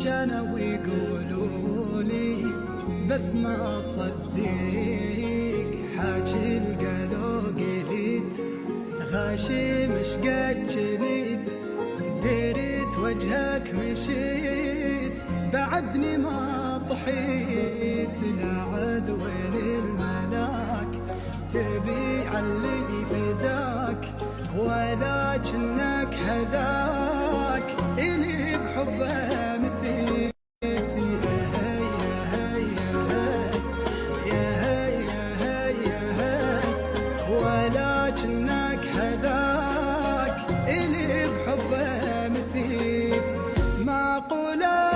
كانوا يقولولي بس ما صدق حاجي القلو قليت غاشي مش قد جنيت ديرت وجهك مشيت بعدني ما ضحيت لا عد وين الملاك تبي علي فداك ولكنك هذاك اللي بحبه متيت ولكنك هذاك اللي بحبه متيت معقوله